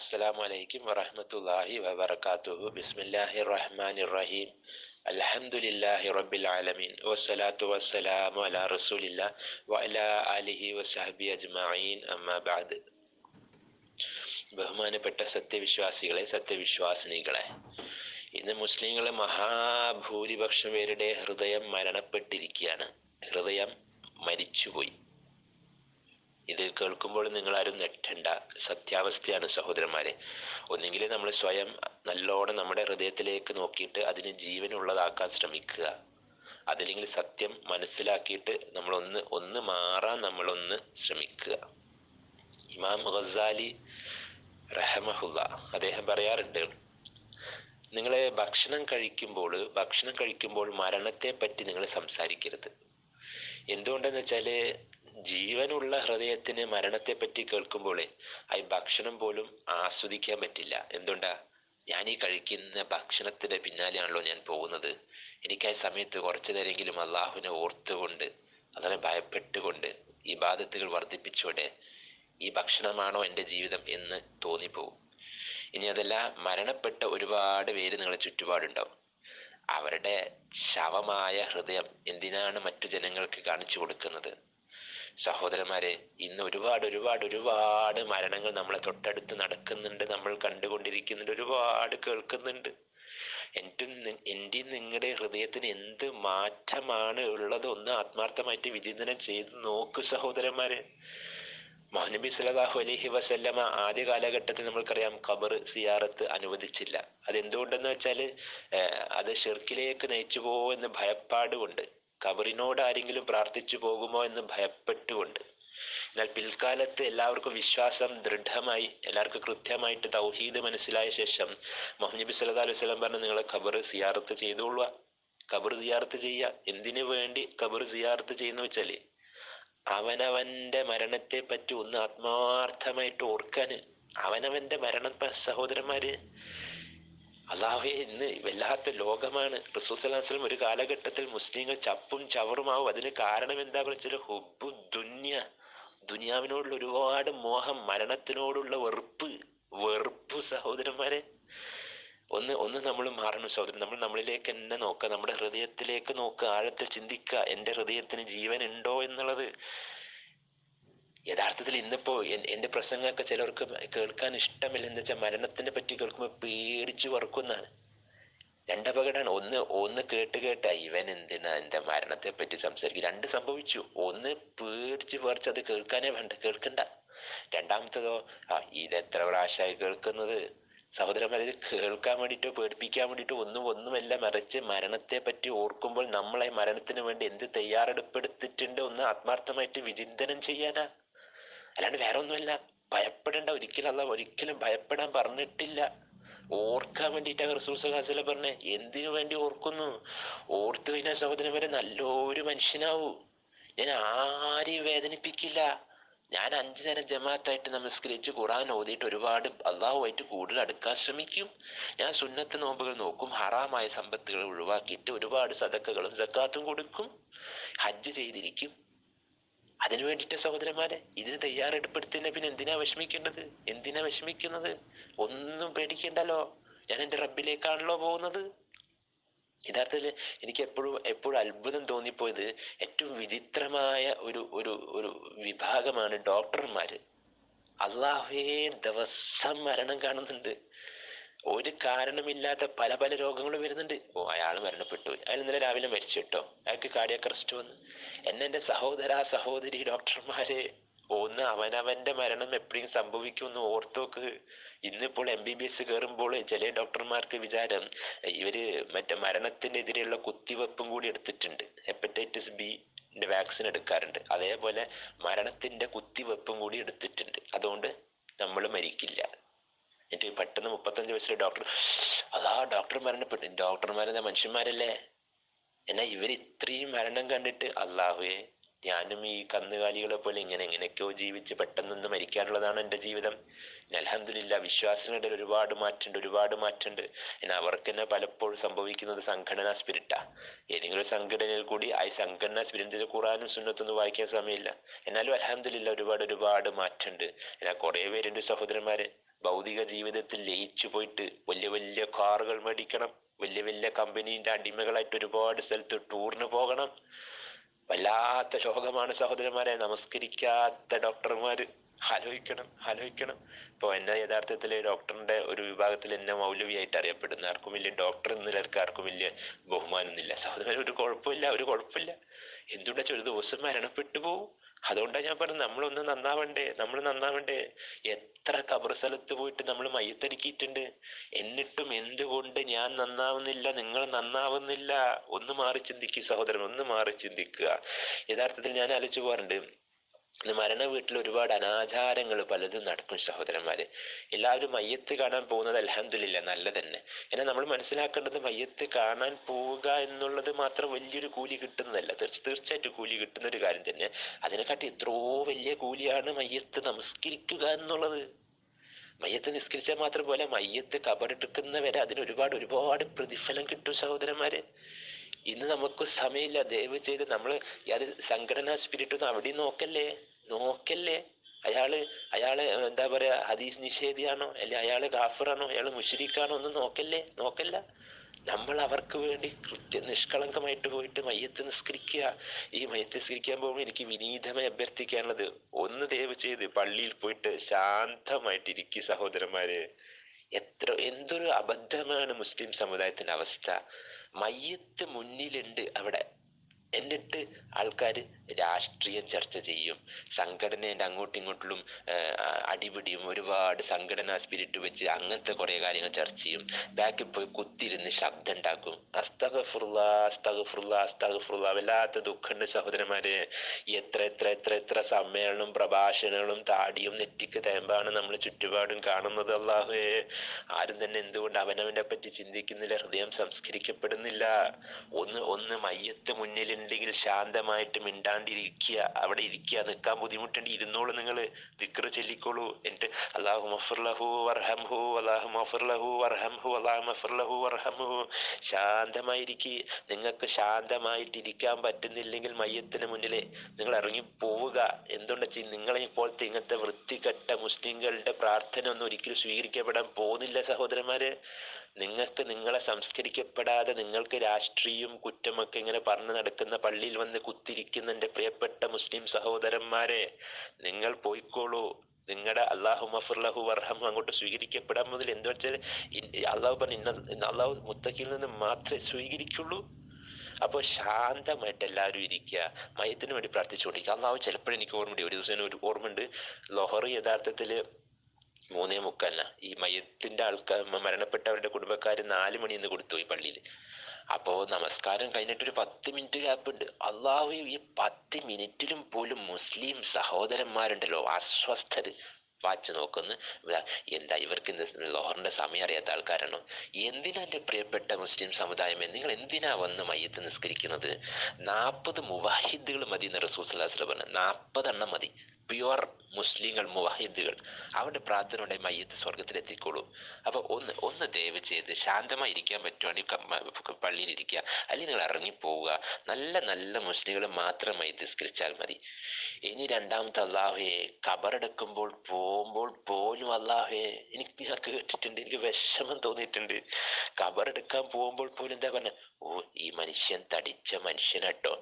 അസ്സലാമു അലൈക്കും വറഹ്മത്തുള്ളാഹി വബറകാതുഹു. ബിസ്മില്ലാഹിർ റഹ്മാനിർ റഹീം. അൽഹംദുലില്ലാഹി റബ്ബിൽ ആലമീൻ വസ്സലാത്തു വസ്സലാമു അലാ റസൂലില്ലാഹ് വഅലാ ആലിഹി വസഹ്ബിഹി അജ്മഈൻ. അമ്മാ ബഅദ്. ബഹുമാനപ്പെട്ട സത്യവിശ്വാസികളെ, സത്യവിശ്വാസിനികളെ, ഇന്ന് മുസ്ലിങ്ങളെ മഹാഭൂരിപക്ഷം പേരുടെ ഹൃദയം മരണപ്പെട്ടിരിക്കുകയാണ്. ഹൃദയം മരിച്ചുപോയി. ഇത് കേൾക്കുമ്പോൾ നിങ്ങളാരും നെട്ടണ്ട, സത്യാവസ്ഥയാണ് സഹോദരന്മാരെ. ഒന്നെങ്കിൽ നമ്മൾ സ്വയം നല്ലോണം നമ്മുടെ ഹൃദയത്തിലേക്ക് നോക്കിയിട്ട് അതിന് ജീവനുള്ളതാക്കാൻ ശ്രമിക്കുക. അതല്ലെങ്കിൽ സത്യം മനസ്സിലാക്കിയിട്ട് ഒന്ന് മാറാൻ നമ്മളൊന്ന് ശ്രമിക്കുക. ഇമാം ഗസാലി റഹ്മഹുല്ലാ അദ്ദേഹം പറയാറുണ്ട്, നിങ്ങളെ ഭക്ഷണം കഴിക്കുമ്പോൾ മരണത്തെ പറ്റി നിങ്ങൾ സംസാരിക്കരുത്. എന്തുകൊണ്ടെന്ന് വെച്ചാല് ജീവനുള്ള ഹൃദയത്തിന് മരണത്തെ പറ്റി കേൾക്കുമ്പോൾ ആ ഭക്ഷണം പോലും ആസ്വദിക്കാൻ പറ്റില്ല. എന്തുകൊണ്ടാ? ഞാൻ ഈ കഴിക്കുന്ന ഭക്ഷണത്തിന്റെ പിന്നാലെയാണല്ലോ ഞാൻ പോകുന്നത്. എനിക്ക് ആ സമയത്ത് കുറച്ചു നേരമെങ്കിലും അള്ളാഹുവിനെ ഓർത്തുകൊണ്ട്, അതിനെ ഭയപ്പെട്ടുകൊണ്ട് ഇബാദത്തുകൾ വർദ്ധിപ്പിച്ചുകൊണ്ട് ഈ ഭക്ഷണമാണോ എൻ്റെ ജീവിതം എന്ന് തോന്നിപ്പോവും. ഇനി അതല്ല, മരണപ്പെട്ട ഒരുപാട് പേര് നിങ്ങളെ ചുറ്റുപാടുണ്ടാവും. അവരുടെ ശവമായ ഹൃദയം എന്തിനാണ് മറ്റു ജനങ്ങൾക്ക് കാണിച്ചു കൊടുക്കുന്നത്? സഹോദരന്മാരെ, ഇന്ന് ഒരുപാട് മരണങ്ങൾ നമ്മളെ തൊട്ടടുത്ത് നടക്കുന്നുണ്ട്, നമ്മൾ കണ്ടുകൊണ്ടിരിക്കുന്നുണ്ട്, ഒരുപാട് കേൾക്കുന്നുണ്ട്. എന്റെയും നിങ്ങളുടെ ഹൃദയത്തിന് എന്ത് മാറ്റമാണ് ഉള്ളത് ഒന്ന് ആത്മാർത്ഥമായിട്ട് വിചിന്തനം ചെയ്ത് നോക്കൂ സഹോദരന്മാരെ. മുഹമ്മദ് സല്ലല്ലാഹു അലൈഹി വസല്ലമ ആദ്യ കാലഘട്ടത്തിൽ നമ്മൾക്കറിയാം ഖബർ സിയാറത്ത് അനുവദിച്ചില്ല. അതെന്തുകൊണ്ടെന്ന് വെച്ചാൽ അത് ഷിർക്കിലേക്ക് നയിച്ചു പോകുമെന്ന് ഭയപ്പാടുകൊണ്ട്, ഖബറിനോട് ആരെങ്കിലും പ്രാർത്ഥിച്ചു പോകുമോ എന്ന് ഭയപ്പെട്ടുകൊണ്ട്. എന്നാൽ പിൽക്കാലത്ത് എല്ലാവർക്കും വിശ്വാസം ദൃഢമായി, എല്ലാവർക്കും കൃത്യമായിട്ട് തൗഹീദ് മനസ്സിലായ ശേഷം മുഹമ്മദ് സല്ലല്ലാഹു അലൈഹി വസല്ലം പറഞ്ഞു, നിങ്ങളെ ഖബർ സിയാറത്ത് ചെയ്തോളുക, ഖബർ സിയാറത്ത് ചെയ്യുക. എന്തിനു വേണ്ടി ഖബർ സിയാറത്ത് ചെയ്യുന്ന വെച്ചാല് അവനവന്റെ മരണത്തെ പറ്റി ഒന്ന് ആത്മാർത്ഥമായിട്ട് ഓർക്കാന്. അവനവന്റെ മരണം സഹോദരന്മാര്, അല്ലാഹുവേ, ഇന്ന് വല്ലാത്ത ലോകമാണ്. റസൂൽ സല്ലല്ലാഹു അലൈഹി വസല്ലം ഒരു കാലഘട്ടത്തിൽ മുസ്ലിങ്ങൾ ചപ്പും ചവറുമാവും. അതിന് കാരണം എന്താ വെച്ചാൽ ഹുബ്ബു ദുനിയാവിനോടുള്ള ഒരുപാട് മോഹം, മരണത്തിനോടുള്ള വെറുപ്പ് സഹോദരന്മാരെ. ഒന്ന് നമ്മൾ മാറണം സഹോദരൻ. നമ്മൾ നമ്മളിലേക്ക് തന്നെ നോക്കുക, നമ്മുടെ ഹൃദയത്തിലേക്ക് നോക്കുക, ആഴത്തിൽ ചിന്തിക്കുക. എൻ്റെ ഹൃദയത്തിന് ജീവൻ ഉണ്ടോ എന്നുള്ളത്. യഥാർത്ഥത്തിൽ ഇന്നിപ്പോ എന്റെ പ്രസംഗമൊക്കെ ചിലർക്ക് കേൾക്കാൻ ഇഷ്ടമില്ല. എന്താ വെച്ചാൽ മരണത്തിനെ പറ്റി കേൾക്കുമ്പോൾ പേടിച്ചു വറക്കുന്നതാണ്. രണ്ടപകടമാണ്. ഒന്ന് കേട്ട് ഇവൻ എന്തിനാ എന്റെ മരണത്തെ പറ്റി സംസാരിക്കും. രണ്ട് സംഭവിച്ചു. ഒന്ന് പേടിച്ച് പറിച്ച് അത് കേൾക്കാനേ വേണ്ട, കേൾക്കണ്ട. രണ്ടാമത്തതോ, ഇതെത്ര പ്രാവശ്യമായി കേൾക്കുന്നത്. സഹോദരന്മാരെ, ഇത് കേൾക്കാൻ വേണ്ടിയിട്ടോ പേടിപ്പിക്കാൻ വേണ്ടിയിട്ടോ ഒന്നുമല്ല, മറിച്ച് മരണത്തെ പറ്റി ഓർക്കുമ്പോൾ നമ്മളെ മരണത്തിന് വേണ്ടി എന്ത് തയ്യാറെടുപ്പെടുത്തിട്ടുണ്ട് ഒന്ന് ആത്മാർത്ഥമായിട്ട് വിചിന്തനം ചെയ്യാനാ. അല്ലാണ്ട് വേറെ ഒന്നുമല്ല. ഭയപ്പെടേണ്ട, ഒരിക്കലും ഭയപ്പെടാൻ പറഞ്ഞിട്ടില്ല. ഓർക്കാൻ വേണ്ടിയിട്ടാണ് റസൂൽ സല്ലല്ലാഹു അലൈഹി വസല്ലം പറഞ്ഞേ. എന്തിനു വേണ്ടി ഓർക്കുന്നു? ഓർത്തു കഴിഞ്ഞാൽ സഹോദരന്മാരെ നല്ലൊരു മനുഷ്യനാവൂ. ഞാൻ ആരെയും വേദനിപ്പിക്കില്ല. ഞാൻ 5 നേരം ജമാഅത്തായിട്ട് നമസ്കരിച്ച് ഖുർആൻ ഓതിയിട്ട് ഒരുപാട് അള്ളാഹുമായിട്ട് കൂടുതൽ അടുക്കാൻ ശ്രമിക്കും. ഞാൻ സുന്നത്ത് നോമ്പുകൾ നോക്കും. ഹറാമായ സമ്പത്തുകൾ ഒഴിവാക്കിയിട്ട് ഒരുപാട് സദക്കകളും സക്കാത്തും കൊടുക്കും. ഹജ്ജ് ചെയ്തിരിക്കും. അതിനു വേണ്ടിയിട്ട് സഹോദരന്മാരെ, ഇതിന് തയ്യാറെടുപ്പെടുത്തുന്ന പിന്നെ എന്തിനാ വിഷമിക്കുന്നത്? ഒന്നും പേടിക്കണ്ടല്ലോ. ഞാൻ എൻ്റെ റബ്ബിലേക്കാണല്ലോ പോകുന്നത്. യഥാർത്ഥത്തിൽ എനിക്ക് എപ്പോഴും അത്ഭുതം തോന്നിപ്പോയത്, ഏറ്റവും വിചിത്രമായ ഒരു വിഭാഗമാണ് ഡോക്ടർമാര്. അള്ളാഹുവേ, ദിവസം മരണം കാണുന്നുണ്ട്. ഒരു കാരണമില്ലാത്ത പല രോഗങ്ങളും വരുന്നുണ്ട്. അയാൾ മരണപ്പെട്ടു, അയാൾ ഇന്നലെ രാവിലെ മരിച്ചു കേട്ടോ, അയാൾക്ക് കാർഡിയാക് അറസ്റ്റ് വന്നു. എൻ്റെ സഹോദരി ഡോക്ടർമാരെ, ഒന്ന് അവനവന്റെ മരണം എപ്പോഴും സംഭവിക്കുമെന്ന് ഓർത്തോക്ക്. ഇന്നിപ്പോൾ MBBS കയറുമ്പോൾ ചില ഡോക്ടർമാർക്ക് വിചാരം ഇവര് മറ്റേ മരണത്തിനെതിരെയുള്ള കുത്തിവെപ്പും കൂടി എടുത്തിട്ടുണ്ട്. ഹെപ്പറ്റൈറ്റിസ് B വാക്സിൻ എടുക്കാറുണ്ട്. അതേപോലെ മരണത്തിന്റെ കുത്തിവെപ്പും കൂടി എടുത്തിട്ടുണ്ട്. അതുകൊണ്ട് നമ്മൾ മരിക്കില്ല. എന്നിട്ട് പെട്ടെന്ന് 35 വയസ്സിലെ ഡോക്ടർ മരണപ്പെട്ടു. ഡോക്ടർമാരെന്താ മനുഷ്യന്മാരല്ലേ? എന്നാ ഇവർ ഇത്രയും മരണം കണ്ടിട്ട് അല്ലാഹുവേ ഞാനും ഈ കന്നുകാലികളെ പോലെ എങ്ങനെയൊക്കെയോ ജീവിച്ച് പെട്ടെന്നൊന്ന് മരിക്കാനുള്ളതാണ് എൻ്റെ ജീവിതം. അൽഹംദുലില്ലാ വിശ്വാസികളുടെ ഒരുപാട് മാറ്റമുണ്ട്. എന്നാൽ അവർക്ക് തന്നെ പലപ്പോഴും സംഭവിക്കുന്നത് സംഘടനാ സ്പിരിറ്റാ. ഏതെങ്കിലും ഒരു സംഘടനയിൽ കൂടി ആ സംഘടനാ സ്പിരിറ്റിൽ ഖുറാനും സുന്നത്തൊന്നും വായിക്കാൻ സമയമില്ല. എന്നാലും അൽഹംദുലില്ലാ ഒരുപാട് മാറ്റമുണ്ട്. എന്നാൽ കുറെ പേരുണ്ട് സഹോദരന്മാരെ, ഭൗതിക ജീവിതത്തിൽ ലയിച്ചു പോയിട്ട് വലിയ കാറുകൾ മേടിക്കണം, വലിയ കമ്പനീന്റെ അടിമകളായിട്ട് ഒരുപാട് സ്ഥലത്ത് ടൂറിന് പോകണം. വല്ലാത്ത രോഗമാണ് സഹോദരന്മാരെ. നമസ്കരിക്കാത്ത ഡോക്ടർമാര്. ആലോചിക്കണം. ഇപ്പൊ എന്നെ യഥാർത്ഥത്തില് ഡോക്ടറിന്റെ ഒരു വിഭാഗത്തിൽ എന്നെ മൗലവിയായിട്ട് അറിയപ്പെടുന്ന, ആർക്കും വലിയ ഡോക്ടർ എന്ന ആർക്കും വലിയ ബഹുമാനമൊന്നുമില്ല സഹോദരൻ. ഒരു കുഴപ്പമില്ല. എന്തുകൊണ്ടാ ഒരു ദിവസം മരണപ്പെട്ടു പോവും. അതുകൊണ്ടാണ് ഞാൻ പറഞ്ഞത്, നമ്മൾ നന്നാവണ്ടേ. എത്ര ഖബർ സ്ഥലത്ത് പോയിട്ട് നമ്മൾ മയ്യത്തടുക്കിയിട്ടുണ്ട്. എന്നിട്ടും എന്തുകൊണ്ട് ഞാൻ നന്നാവുന്നില്ല, നിങ്ങൾ നന്നാവുന്നില്ല? ഒന്ന് മാറി ചിന്തിക്കുക സഹോദരൻ, ഒന്ന് മാറി ചിന്തിക്കുക. യഥാർത്ഥത്തിൽ ഞാൻ ആലോചിച്ചു പോകാറുണ്ട്, മരണ വീട്ടിൽ ഒരുപാട് അനാചാരങ്ങൾ പലതും നടക്കും സഹോദരന്മാര്. എല്ലാവരും മയ്യത്ത് കാണാൻ പോകുന്നത് അൽഹംദുലില്ലാ നല്ലതന്നെ. എന്നാൽ നമ്മൾ മനസ്സിലാക്കേണ്ടത്, മയ്യത്ത് കാണാൻ പോവുക എന്നുള്ളത് മാത്രം വലിയൊരു കൂലി കിട്ടുന്നതല്ല. തീർച്ചയായിട്ടും കൂലി കിട്ടുന്ന ഒരു കാര്യം തന്നെ. അതിനെക്കാട്ടി എത്രയോ വലിയ കൂലിയാണ് മയ്യത്ത് നമസ്കരിക്കുക എന്നുള്ളത്. മയ്യത്ത് നിസ്കരിച്ചാൽ മാത്രം പോലെ, മയ്യത്ത് കബറെടുക്കുന്നവരെ അതിന് ഒരുപാട് പ്രതിഫലം കിട്ടും സഹോദരന്മാരെ. ഇന്ന് നമുക്ക് സമയമില്ല. ദയവ് ചെയ്ത് നമ്മൾ അത് സംഘടനാ സ്പിരിറ്റ് ഒന്നും അവിടെ നോക്കല്ലേ. അയാള് എന്താ പറയാ, ഹദീസ് നിഷേധിയാണോ, അല്ലെ അയാള് ഗാഫിറാണോ, അയാള് മുശ്രിക്കാണോ, ഒന്നും നോക്കല്ല. നമ്മൾ അവർക്ക് വേണ്ടി നിഷ്കളങ്കമായിട്ട് പോയിട്ട് മയ്യത്ത് നിസ്കരിക്കുക. ഈ മയ്യത്ത് നിസ്കരിക്കാൻ പോകുമ്പോൾ എനിക്ക് വിനീതമായി അഭ്യർത്ഥിക്കാനുള്ളത്, ഒന്ന് ദയവ് ചെയ്ത് പള്ളിയിൽ പോയിട്ട് ശാന്തമായിട്ടിരിക്കുക സഹോദരന്മാര്. എന്തൊരു അബദ്ധമാണ് മുസ്ലിം സമുദായത്തിന്റെ അവസ്ഥ. മയ്യത്ത് മുന്നിലുണ്ട് അവിടെ, എന്നിട്ട് ആൾക്കാര് രാഷ്ട്രീയം ചർച്ച ചെയ്യും, സംഘടനയുടെ അങ്ങോട്ടും ഇങ്ങോട്ടും അടിപിടിയും, ഒരുപാട് സംഘടനാ സ്പിരിറ്റ് വെച്ച് അങ്ങനത്തെ കുറെ കാര്യങ്ങൾ ചർച്ച ചെയ്യും. ബാക്കിൽ പോയി കുത്തിരുന്ന് ശബ്ദം ഉണ്ടാക്കും. അസ്തഗ്ഫിറുല്ലാ. വല്ലാത്ത ദുഃഖമുണ്ട് സഹോദരന്മാരെ. എത്ര സമ്മേളനവും പ്രഭാഷണങ്ങളും താടിയും നെറ്റിക്ക് തേമ്പാണ് നമ്മൾ ചുറ്റുപാടും കാണുന്നത്. അല്ലാഹുവേ, ആരും തന്നെ എന്തുകൊണ്ട് അവനവനെ പറ്റി ചിന്തിക്കുന്നില്ല, ഹൃദയം സംസ്കരിക്കപ്പെടുന്നില്ല. ഒന്ന് മയ്യത്ത് മുന്നിൽ ഉണ്ടെങ്കിൽ ശാന്തമായിട്ട് മിണ്ടാണ്ടിരിക്കുക, അവിടെ ഇരിക്കുക. നിൽക്കാൻ ബുദ്ധിമുട്ടുണ്ട്, ഇരുന്നോളൂ, നിങ്ങള് ദിക്റ് ചൊല്ലിക്കോളൂ. എന്നിട്ട് അല്ലാഹു മഗ്ഫിർ ലഹു വർഹംഹു, അല്ലാഹു മഗ്ഫിർ ലഹു വർഹംഹു, അല്ലാഹു മഗ്ഫിർ ലഹു വർഹംഹു. ശാന്തമായിരിക്കുക. നിങ്ങൾക്ക് ശാന്തമായിട്ടിരിക്കാൻ പറ്റുന്നില്ലെങ്കിൽ മയ്യത്തിന് മുന്നില് നിങ്ങൾ ഇറങ്ങി പോവുക. എന്തുകൊണ്ടാ നിങ്ങളെ ഇപ്പോഴത്തെ ഇങ്ങനത്തെ വൃത്തികെട്ട മുസ്ലിങ്ങളുടെ പ്രാർത്ഥന ഒന്നും ഒരിക്കലും സ്വീകരിക്കപ്പെടാൻ പോകുന്നില്ല സഹോദരന്മാരെ. നിങ്ങൾക്ക് നിങ്ങളെ സംസ്കരിക്കപ്പെടാതെ നിങ്ങൾക്ക് രാഷ്ട്രീയം കുറ്റമൊക്കെ ഇങ്ങനെ പറഞ്ഞു നടക്കുന്ന പള്ളിയിൽ വന്ന് കുത്തിരിക്കുന്ന എൻ്റെ പ്രിയപ്പെട്ട മുസ്ലിം സഹോദരന്മാരെ, നിങ്ങൾ പോയിക്കോളൂ. നിങ്ങളുടെ അല്ലാഹു മഗ്ഫിർ ലഹു വർഹം അങ്ങോട്ട് സ്വീകരിക്കപ്പെടാൻ മുതൽ എന്താ വെച്ചാൽ അള്ളാഹു പറഞ്ഞു, അള്ളാഹു മുത്തഖിൽ നിന്ന് മാത്രമേ സ്വീകരിക്കുള്ളൂ. അപ്പോൾ ശാന്തമായിട്ട് എല്ലാവരും ഇരിക്കുക, മയത്തിന് വേണ്ടി പ്രാർത്ഥിച്ചുകൊണ്ടിരിക്കുക. അള്ളാഹു ചിലപ്പോഴും എനിക്ക് ഓർമ്മയുണ്ട്, ഒരു ദിവസം ഒരു ഓർമ്മയുണ്ട്, ലൊഹറ് യഥാർത്ഥത്തില് 3:45 ഈ മയ്യത്തിന്റെ ആൾക്കാർ, മരണപ്പെട്ടവരുടെ കുടുംബക്കാര് 4 മണിന്ന് കൊടുത്തു ഈ പള്ളിയിൽ. അപ്പോ നമസ്കാരം കഴിഞ്ഞിട്ടൊരു 10 മിനിറ്റ് ഗ്യാപ്പ് ഉണ്ട്. അള്ളാഹു, ഈ 10 മിനിറ്റിലും പോലും മുസ്ലിം സഹോദരന്മാരുണ്ടല്ലോ അസ്വസ്ഥര് വാച്ച് നോക്കുന്നു. എന്താ ഇവർക്ക് ലോഹറിന്റെ സമയം അറിയാത്ത ആൾക്കാരാണോ? എന്തിനാ എൻ്റെ പ്രിയപ്പെട്ട മുസ്ലിം സമുദായമേ, നിങ്ങൾ എന്തിനാ വന്ന് മയ്യത്ത് നിസ്കരിക്കുന്നത്? 40 മുവാഹിദുകൾ മതി എന്ന് റസൂൽ സ്വല്ലല്ലാഹു അലൈഹി വസല്ലം പറഞ്ഞു. 40 എണ്ണം മതി, പ്യുവർ മുസ്ലിങ്ങൾ, മുവാഹിദുകൾ. അവരുടെ പ്രാർത്ഥന ഉണ്ടെങ്കിൽ മയ്യത്ത് സ്വർഗത്തിലെത്തിക്കോളൂ. അപ്പൊ ഒന്ന് ദയവ് ചെയ്ത് ശാന്തമായി ഇരിക്കാൻ പറ്റുവാണെങ്കിൽ പള്ളിയിൽ ഇരിക്കുക, അല്ലെങ്കിൽ നിങ്ങൾ ഇറങ്ങിപ്പോവുക. നല്ല മുസ്ലിങ്ങൾ മാത്രം മയ്യത്ത് നിസ്കരിച്ചാൽ മതി. ഇനി രണ്ടാമത്തെ, അല്ലാഹുവേ, ഖബറടക്കുമ്പോൾ പോകുമ്പോൾ പോലും അല്ലാഹുവേ, ഞാൻ കേട്ടിട്ടുണ്ട്, എനിക്ക് വിഷമം തോന്നിയിട്ടുണ്ട്. ഖബറെടുക്കാൻ പോകുമ്പോൾ പോലും എന്താ പറഞ്ഞ, ഈ മനുഷ്യൻ തടിച്ച മനുഷ്യനാട്ടോ,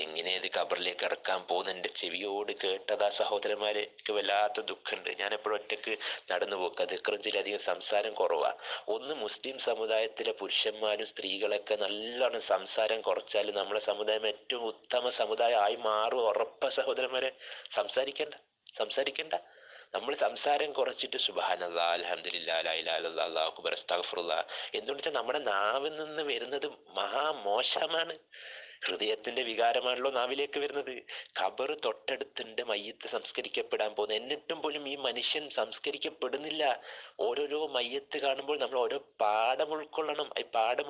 എങ്ങനെ ഇത് ഖബറിലേക്ക് ഇറക്കാൻ പോകുന്ന എൻ്റെ ചെവിയോട് കേട്ടതാ സഹോദരന്മാരെ. എനിക്ക് വല്ലാത്ത ദുഃഖമുണ്ട്. ഞാൻ എപ്പോഴും ഒറ്റക്ക് നടന്നു പോക്കുക, ദിക്റിലധികം സംസാരം കുറവാ. ഒന്ന് മുസ്ലിം സമുദായത്തിലെ പുരുഷന്മാരും സ്ത്രീകളൊക്കെ നല്ലോണം സംസാരം കുറച്ചാൽ നമ്മുടെ സമുദായം ഏറ്റവും ഉത്തമ സമുദായം ആയി മാറും. ഉറപ്പ സഹോദരന്മാരെ. സംസാരിക്കണ്ട. നമ്മൾ സംസാരം കുറച്ചിട്ട് സുബ്ഹാനല്ലാഹ്, അൽഹംദുലില്ലാഹ്, ലാ ഇലാഹ ഇല്ലല്ലാഹ്, അല്ലാഹു അക്ബർ, അസ്തഗ്ഫിറുല്ലാഹ്. എന്തുകൊണ്ട് വെച്ചാൽ നമ്മുടെ നാവിൽ നിന്ന് വരുന്നത് മഹാമോശമാണ്. ഹൃദയത്തിന്റെ വികാരമാണല്ലോ നാവിലേക്ക് വരുന്നത്. ഖബർ തൊട്ടടുത്തുണ്ട്, മയ്യത്ത് സംസ്കരിക്കപ്പെടാൻ പോകുന്നത്. എന്നിട്ടും പോലും ഈ മനുഷ്യൻ സംസ്കരിക്കപ്പെടുന്നില്ല. ഓരോരോ മയ്യത്ത് കാണുമ്പോൾ നമ്മൾ ഓരോ പാഠം ഉൾക്കൊള്ളണം. ഈ പാഠം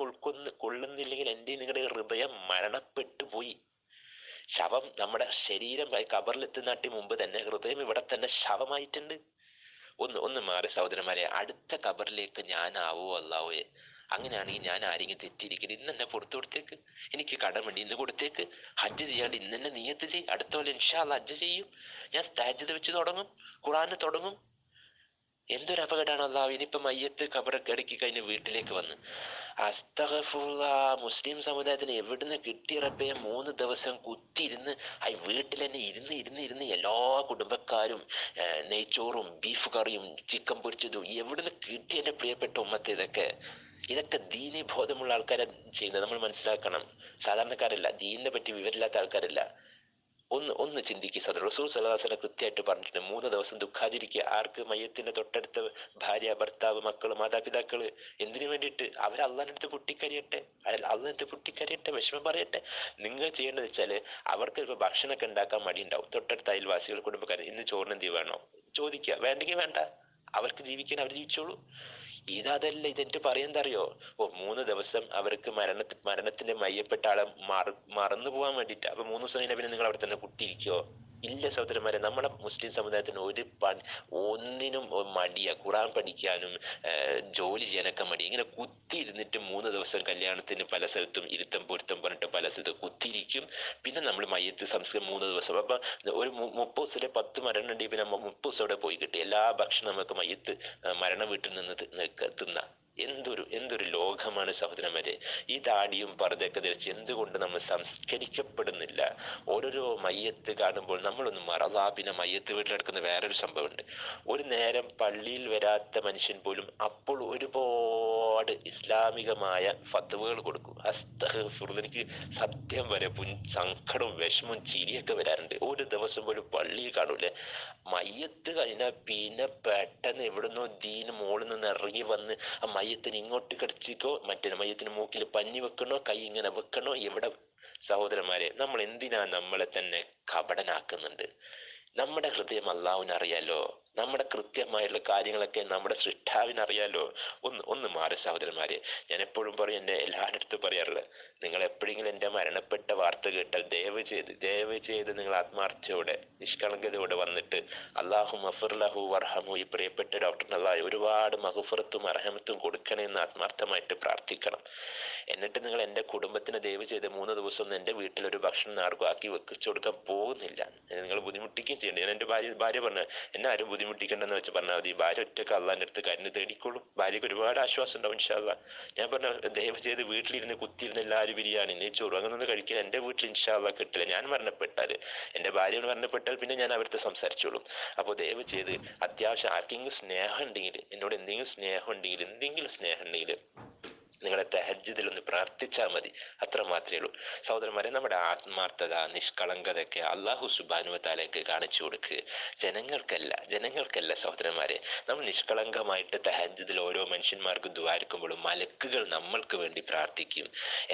കൊള്ളുന്നില്ലെങ്കിൽ എൻ്റെ നിങ്ങളുടെ ഹൃദയം മരണപ്പെട്ടു പോയി. ശവം നമ്മുടെ ശരീരം കബറിലെത്തുന്നാട്ടി മുമ്പ് തന്നെ ഹൃദയം ഇവിടെ തന്നെ ശവമായിട്ടുണ്ട്. ഒന്ന് മാറി സഹോദരന്മാരെ, അടുത്ത ഖബറിലേക്ക് ഞാനാവോ അല്ലാഹുവേ? അങ്ങനെയാണെങ്കിൽ ഞാൻ ആരെങ്കിലും തെറ്റിയിരിക്കരുത്, ഇന്ന് എന്നെ പുറത്തു കൊടുത്തേക്ക്. എനിക്ക് കടമുണ്ട്, ഇന്ന് കൊടുത്തേക്ക്. ഹജ്ജ് ചെയ്യാണ്ട് ഇന്ന് തന്നെ നിയത്ത് ചെയ്യും, അടുത്ത പോലെ ഇൻഷാ അല്ലാഹ് ഹജ്ജ് ചെയ്യും. ഞാൻ തഹജ്ജുദ് വെച്ച് തുടങ്ങും, ഖുർആന് തുടങ്ങും. എന്തൊരു അപകടമാണ് അല്ലാഹു. ഇനിയിപ്പോ മയ്യത്ത് ഖബറൊക്കെ അടുക്കി കഴിഞ്ഞ് വീട്ടിലേക്ക് വന്ന് അസ്തഗ്ഫിറുല്ലാ. മുസ്ലിം സമുദായത്തിന് എവിടുന്ന് കിട്ടിയ റബ്ബേ 3 ദിവസം കുത്തിയിരുന്ന് വീട്ടിൽ തന്നെ ഇരുന്ന് എല്ലാ കുടുംബക്കാരും നെയ്ച്ചോറും ബീഫ് കറിയും ചിക്കൻ പൊരിച്ചതും എവിടുന്ന് കിട്ടിയ എന്റെ പ്രിയപ്പെട്ട ഉമ്മത്തെ? ഇതൊക്കെ ദീനി ബോധമുള്ള ആൾക്കാരെ ചെയ്യുന്നത്, നമ്മൾ മനസ്സിലാക്കണം. സാധാരണക്കാരല്ല, ദീനിനെ പറ്റി വിവരമില്ലാത്ത ആൾക്കാരല്ല. ഒന്ന് ചിന്തിക്കുക സദർ. റസൂൽ സല്ലല്ലാഹു അലൈഹി വസല്ലം കൃത്യമായിട്ട് പറഞ്ഞിട്ടുണ്ട്, 3 ദിവസം ദുഃഖാചരിക്കുക. ആർക്ക്? മയ്യത്തിന്റെ തൊട്ടടുത്ത ഭാര്യ, ഭർത്താവ്, മക്കള്, മാതാപിതാക്കള്. എന്തിനു വേണ്ടിയിട്ട്? അവർ അള്ളാഹിന്റെ അടുത്ത് പൊട്ടിക്കരിയട്ടെ, അള്ളാഹിന്റെ വിഷമം പറയട്ടെ. നിങ്ങൾ ചെയ്യേണ്ടത് വെച്ചാല്, അവർക്ക് ഇപ്പൊ ഭക്ഷണമൊക്കെ ഉണ്ടാക്കാൻ മടി ഉണ്ടാവും. തൊട്ടടുത്ത അയൽവാസികൾ, കുടുംബക്കാർ, ഇന്ന് ചോറിന് എന്ത് വേണോ ചോദിക്കുക, വേണ്ടെങ്കിൽ വേണ്ട, അവർക്ക് ജീവിക്കാൻ അവർ ജീവിച്ചോളൂ. അതല്ല, ഇതെന്നിട്ട് പറയാൻ അറിയോ? 3 ദിവസം അവർക്ക് മരണത്തിന്റെ മയ്യപ്പെട്ട ആളെ മറന്നു പോകാൻ വേണ്ടിയിട്ട്. അപ്പൊ 3 ദിവസം കഴിഞ്ഞ പിന്നെ നിങ്ങൾ അവിടെ തന്നെ കുത്തിയിരിക്കോ? ഇല്ല സഹോദരന്മാരെ, നമ്മുടെ മുസ്ലിം സമുദായത്തിന് ഒന്നിനും മടിയാ. ഖുർആൻ പഠിക്കാനും ജോലി ചെയ്യാനൊക്കെ മടി. ഇങ്ങനെ കുത്തിയിരുന്നിട്ട് 3 ദിവസം കല്യാണത്തിന് പല സ്ഥലത്തും ഇരുത്തം പൊരുത്തം പറഞ്ഞിട്ട് പല സ്ഥലത്തും കുത്തിയിരിക്കും. പിന്നെ നമ്മൾ മയ്യത്ത് സംസ്കാരം 3 ദിവസം. അപ്പൊ ഒരു 30 ദിവസത്തിലെ 10 മരണം ഉണ്ടെങ്കിൽ പിന്നെ 30 ദിവസം അവിടെ പോയി കിട്ടി. എല്ലാ ഭക്ഷണം നമുക്ക് മയ്യത്ത് മരണ വീട്ടിൽ നിന്ന് തിന്നാം. എന്തൊരു ലോകമാണ് സഹോദരന്മാരെ. ഈ താടിയും പർദ്ദയൊക്കെ ധരിച്ച് എന്തുകൊണ്ട് നമ്മൾ സംസ്കരിക്കപ്പെടുന്നില്ല? ഓരോരോ മയ്യത്ത് കാണുമ്പോൾ നമ്മളൊന്നും മറന്നാ. പിന്നെ മയ്യത്ത് വീട്ടിലെടുക്കുന്ന വേറൊരു സംഭവമുണ്ട്. ഒരു നേരം പള്ളിയിൽ വരാത്ത മനുഷ്യൻ പോലും അപ്പോൾ ഒരുപാട് ഇസ്ലാമികമായ ഫത്വകൾ കൊടുക്കും. അസ്തഗ്ഫിറുല്ലാഹ്. എനിക്ക് സത്യം വരെ സങ്കടവും വിഷമവും ചിരിയൊക്കെ വരാറുണ്ട്. ഒരു ദിവസം പോലും പള്ളിയിൽ കാണൂലേ. മയ്യത്ത് കഴിഞ്ഞാൽ പിന്നെ പെട്ടെന്ന് എവിടുന്നോ ദീന് മോളിൽ നിന്ന് ഇറങ്ങി വന്ന് ആ മയ്യത്തിന് ഇങ്ങോട്ട് കടിച്ചിക്കോ, മറ്റേ മയ്യത്തിന് മൂക്കിൽ പഞ്ഞി വെക്കണോ, കൈ ഇങ്ങനെ വെക്കണോ, എവിടെ? സഹോദരന്മാരെ, നമ്മൾ എന്തിനാ നമ്മളെ തന്നെ കപടനാക്കുന്നുണ്ട്? നമ്മുടെ ഹൃദയം അല്ലാഹുവിന് അറിയാലോ. നമ്മുടെ കൃത്യമായിട്ടുള്ള കാര്യങ്ങളൊക്കെ നമ്മുടെ സൃഷ്ടാവിനറിയാലോ. ഒന്ന് മാറി സഹോദരന്മാരെ. ഞാൻ എപ്പോഴും പറയും, എന്റെ എല്ലാവരുടെ അടുത്തും പറയാറുള്ളത്, നിങ്ങൾ എപ്പോഴെങ്കിലും എന്റെ മരണപ്പെട്ട വാർത്ത കേട്ടാൽ ദയവ് ചെയ്ത് നിങ്ങൾ ആത്മാർത്ഥയോടെ നിഷ്കളങ്കതയോടെ വന്നിട്ട് അല്ലാഹു മഗ്ഫിർ ലഹു വർഹമു, ഈ പ്രിയപ്പെട്ട ഡോക്ടറിന് അല്ലാഹ് ഒരുപാട് മഗ്ഫിറത്തും അർഹമത്തും കൊടുക്കണേ എന്ന് ആത്മാർത്ഥമായിട്ട് പ്രാർത്ഥിക്കണം. എന്നിട്ട് നിങ്ങൾ എന്റെ കുടുംബത്തിന് ദയവ് ചെയ്ത് 3 ദിവസം ഒന്നും എന്റെ വീട്ടിലൊരു ഭക്ഷണം ആർക്കും ആക്കി വെച്ചു കൊടുക്കാൻ പോകുന്നില്ല. നിങ്ങൾ ബുദ്ധിമുട്ടിക്കുകയും ചെയ്യണ്ട. ഞാൻ എന്റെ ഭാര്യ പറഞ്ഞു, എന്നെ ആരും ബുദ്ധിമുട്ടിക്കണ്ടെന്ന് വെച്ച് പറഞ്ഞാൽ മതി. ഭാര്യ ഒറ്റക്ക് അള്ളാന്റെ അടുത്ത് കരുന്ന് തേടിക്കോളും. ഭാര്യക്ക് ഒരുപാട് ആശ്വാസം ഉണ്ടാവും ഇൻഷാ അല്ലാഹ്. ഞാൻ പറഞ്ഞു, ദയവ് ചെയ്ത് വീട്ടിലിരുന്ന് കുത്തിയിരുന്ന് എല്ലാവരും ബിരിയാണി, നെയ്ച്ചോറും അങ്ങനൊന്നും കഴിക്കാൻ എന്റെ വീട്ടിൽ ഇൻഷാ അല്ലാഹ് കിട്ടില്ല. ഞാൻ മരണപ്പെട്ടാൽ, എന്റെ ഭാര്യ മരണപ്പെട്ടാൽ പിന്നെ ഞാൻ അവരുടെ സംസാരിച്ചോളും. അപ്പോൾ ദയവ് ചെയ്ത് അത്യാവശ്യം ആർക്കെങ്കിലും സ്നേഹം ഉണ്ടെങ്കിൽ, എന്നോട് എന്തെങ്കിലും സ്നേഹം ഉണ്ടെങ്കിൽ നിങ്ങളെ തഹജ്ജുദിൽ ഒന്ന് പ്രാർത്ഥിച്ചാൽ മതി. അത്ര മാത്രമേ ഉള്ളൂ സഹോദരന്മാരെ. നമ്മുടെ ആത്മാർത്ഥത, നിഷ്കളങ്കതയൊക്കെ അല്ലാഹു സുബ്ഹാനഹു വ തആലയ്ക്ക് കാണിച്ചു കൊടുക്കുക. ജനങ്ങൾക്കല്ല സഹോദരന്മാരെ. നമ്മൾ നിഷ്കളങ്കമായിട്ട് തഹജ്ജുദിൽ ഓരോ മനുഷ്യന്മാർക്ക് ദുആരിക്കുമ്പോഴും മലക്കുകൾ നമ്മൾക്ക് വേണ്ടി പ്രാർത്ഥിക്കും.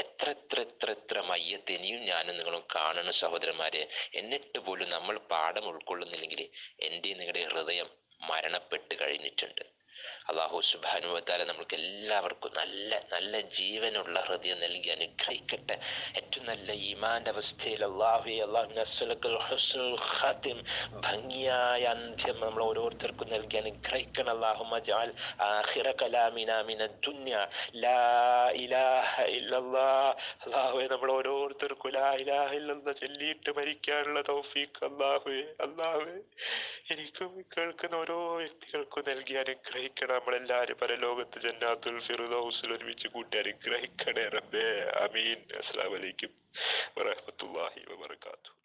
എത്ര മയ്യത്ത് ഇനിയും ഞാനും നിങ്ങളും കാണണം സഹോദരന്മാരെ. എന്നിട്ട് പോലും നമ്മൾ പാഠം ഉൾക്കൊള്ളുന്നില്ലെങ്കിൽ എൻ്റെ നിങ്ങളുടെ ഹൃദയം മരണപ്പെട്ട് കഴിഞ്ഞിട്ടുണ്ട്. അല്ലാഹു സുബ്ഹാനഹു വ തആല നമുക്ക് എല്ലാവർക്കും നല്ല ജീവനുള്ള ഹൃദയം നൽകി അനുഗ്രഹിക്കട്ടെ. ഏറ്റവും നല്ല ഈമാന്റെ അവസ്ഥയിൽ ഭംഗിയായ അന്ത്യം നമ്മൾ ഓരോരുത്തർക്കും നൽകി അനുഗ്രഹിക്കണം. അല്ലാഹുമ്മ ജഅൽ ആഖിറ കലാമിനാ മിനദ് ദുനിയ ലാ ഇലാഹ ഇല്ലല്ലാഹ്. അല്ലാഹുവേ, നമ്മൾ ഓരോരുത്തർക്കും ലാ ഇലാഹ ഇല്ലല്ലാഹ് ചൊല്ലിയിട്ട് മരിക്കാനുള്ള തൗഫീഖ് അല്ലാഹുവേ എനിക്കും കേൾക്കുന്ന ഓരോ വ്യക്തികൾക്കും നൽകി അനുഗ്രഹിക്കണം. നമ്മളെല്ലാരും പരലോകത്ത് ജന്നാത്തുൽ ഫിർദൗസിൽ ഒരുമിച്ച് കൂട്ടി അനുഗ്രഹിക്കണേ റബ്ബേ. ആമീൻ. അസ്സലാമു അലൈക്കും വറഹ്മത്തുള്ളാഹി വബറകാതുഹു.